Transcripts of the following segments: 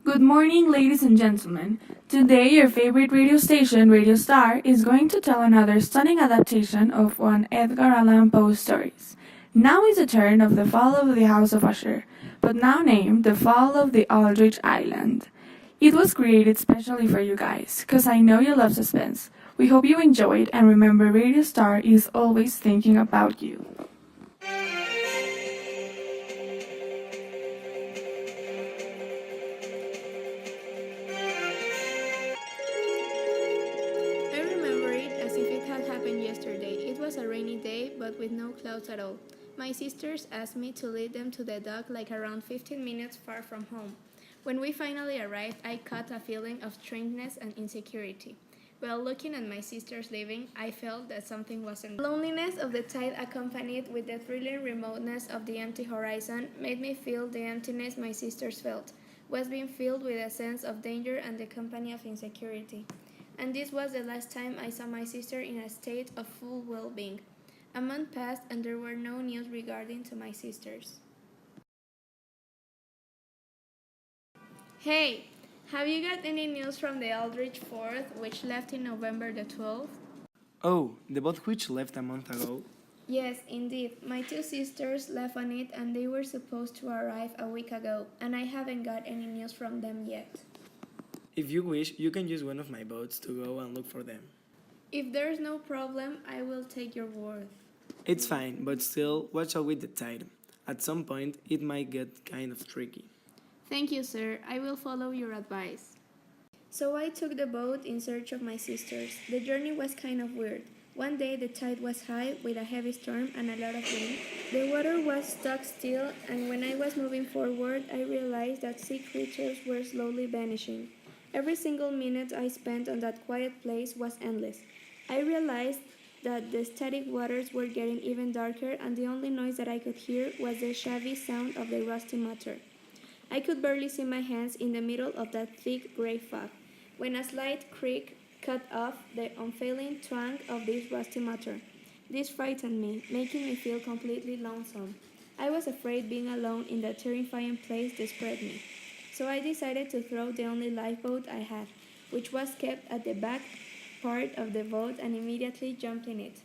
Good morning, ladies and gentlemen. Today, your favorite radio station, Radio Star, is going to tell another stunning adaptation of one Edgar Allan Poe stories. Now is the turn of The Fall of the House of Usher, but now named The Fall of the Aldridge Island. It was created specially for you guys, cause I know you love suspense. We hope you enjoy it, and remember Radio Star is always thinking about you. I remember it as if it had happened yesterday. It was a rainy day, but with no clouds at all. My sisters asked me to lead them to the dock like around 15 minutes far from home. When we finally arrived, I caught a feeling of strangeness and insecurity. While looking at my sisters leaving, I felt that something wasn't. The loneliness of the tide accompanied with the thrilling remoteness of the empty horizon made me feel the emptiness my sisters felt, was being filled with a sense of danger and the company of insecurity. And this was the last time I saw my sister in a state of full well-being. A month passed and there were no news regarding to my sisters. Hey, have you got any news from the Aldridge 4th, which left in November the 12th? Oh, the boat which left a month ago? Yes, indeed. My two sisters left on it and they were supposed to arrive a week ago, and I haven't got any news from them yet. If you wish, you can use one of my boats to go and look for them. If there's no problem, I will take your word. It's fine, but still, watch out with the tide. At some point, it might get kind of tricky. Thank you, sir. I will follow your advice. So I took the boat in search of my sisters. The journey was kind of weird. One day the tide was high with a heavy storm and a lot of wind. The water was stuck still, and when I was moving forward, I realized that sea creatures were slowly vanishing. Every single minute I spent on that quiet place was endless. I realized that the static waters were getting even darker, and the only noise that I could hear was the shabby sound of the rusty matter. I could barely see my hands in the middle of that thick gray fog, when a slight creak cut off the unfailing twang of this rusty matter. This frightened me, making me feel completely lonesome. I was afraid being alone in that terrifying place desperate me. So I decided to throw the only lifeboat I had, which was kept at the back part of the boat, and immediately jumped in it.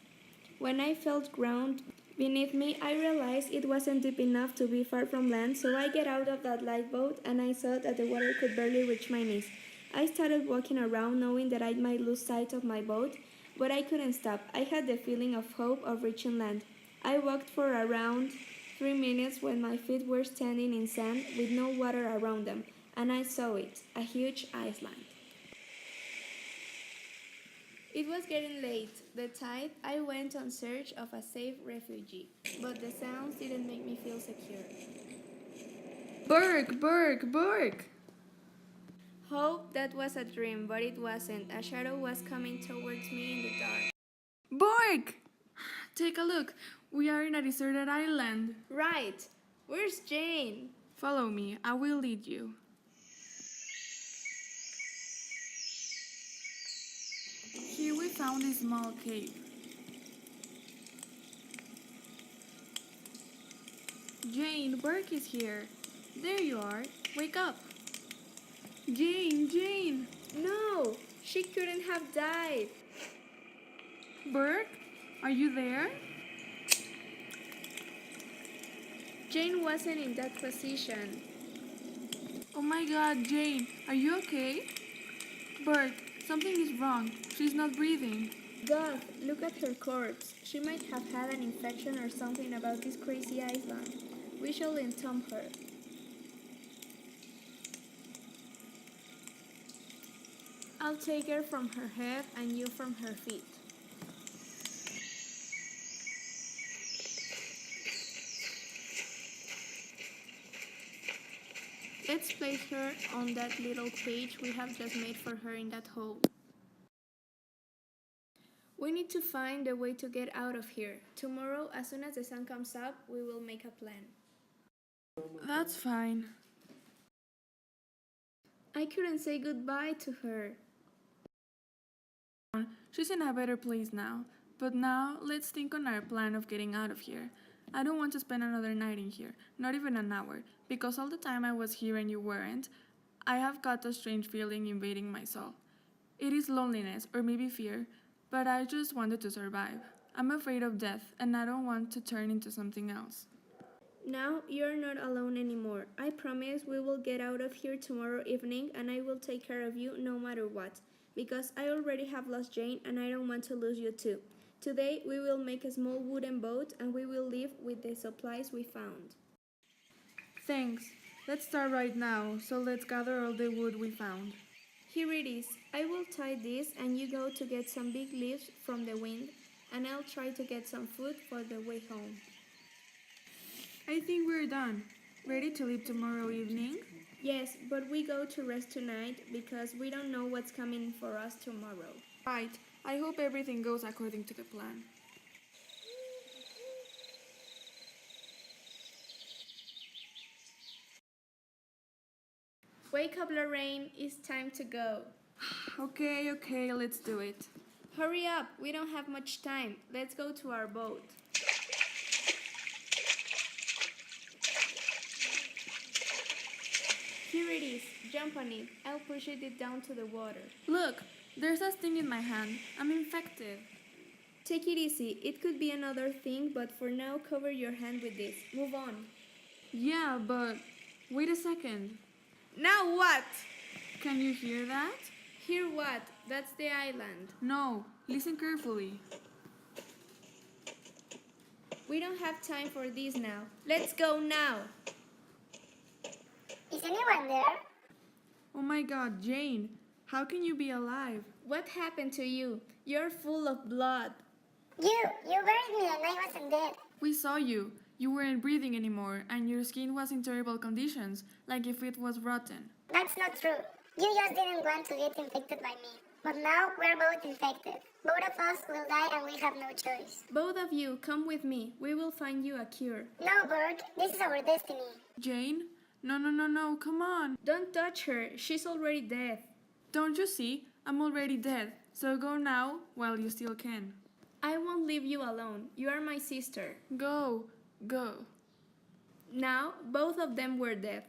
When I felt ground beneath me, I realized it wasn't deep enough to be far from land, so I get out of that lifeboat and I saw that the water could barely reach my knees. I started walking around knowing that I might lose sight of my boat, but I couldn't stop. I had the feeling of hope of reaching land. I walked for around 3 minutes when my feet were standing in sand with no water around them, and I saw it, a huge island. It was getting late. The tide, I went on search of a safe refugee, but the sounds didn't make me feel secure. Burke, Burke, Burke! Hope that was a dream, but it wasn't. A shadow was coming towards me in the dark. Burke! Take a look. We are in a deserted island. Right! Where's Jane? Follow me. I will lead you. Here we found a small cave. Jane, Burke is here. There you are. Wake up. Jane, Jane! No! She couldn't have died. Burke, are you there? Jane wasn't in that position. Oh my god, Jane, are you okay? Burke, something is wrong. She's not breathing. God, look at her corpse. She might have had an infection or something about this crazy island. We shall entomb her. I'll take her from her head and you from her feet. Let's place her on that little cage we have just made for her in that hole. We need to find a way to get out of here. Tomorrow, as soon as the sun comes up, we will make a plan. That's fine. I couldn't say goodbye to her. She's in a better place now. But now, let's think on our plan of getting out of here. I don't want to spend another night in here, not even an hour, because all the time I was here and you weren't, I have got a strange feeling invading my soul. It is loneliness or maybe fear, but I just wanted to survive. I'm afraid of death and I don't want to turn into something else. Now you're not alone anymore. I promise we will get out of here tomorrow evening and I will take care of you no matter what. Because I already have lost Jane and I don't want to lose you too. Today we will make a small wooden boat and we will leave with the supplies we found. Thanks. Let's start right now, so let's gather all the wood we found. Here it is. I will tie this and you go to get some big leaves from the wind and I'll try to get some food for the way home. I think we're done. Ready to leave tomorrow evening? Yes, but we go to rest tonight because we don't know what's coming for us tomorrow. Right. I hope everything goes according to the plan. Wake up, Lorraine. It's time to go. Okay, let's do it. Hurry up. We don't have much time. Let's go to our boat. Here it is. Jump on it. I'll push it down to the water. Look, there's a sting in my hand. I'm infected. Take it easy. It could be another thing, but for now, cover your hand with this. Move on. Yeah, but wait a second. Now what? Can you hear that? Hear what? That's the island. No, listen carefully. We don't have time for this now. Let's go now. Is anyone there? Oh my god, Jane, how can you be alive? What happened to you? You're full of blood. You buried me and I wasn't dead. We saw you. You weren't breathing anymore, and your skin was in terrible conditions, like if it was rotten. That's not true. You just didn't want to get infected by me. But now we're both infected. Both of us will die and we have no choice. Both of you, come with me. We will find you a cure. No, Bert, this is our destiny. Jane? No, come on. Don't touch her. She's already dead. Don't you see? I'm already dead. So go now while you still can. I won't leave you alone. You are my sister. Go. Now, both of them were dead.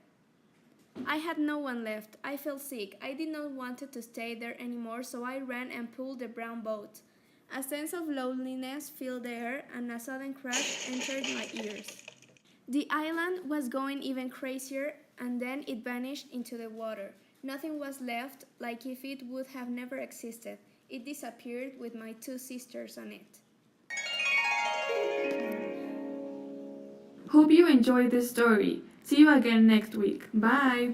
I had no one left. I felt sick. I did not want to stay there anymore, so I ran and pulled the brown boat. A sense of loneliness filled the air, and a sudden crash entered my ears. The island was going even crazier, and then it vanished into the water. Nothing was left, like if it would have never existed. It disappeared with my two sisters on it. Hope you enjoyed this story. See you again next week. Bye!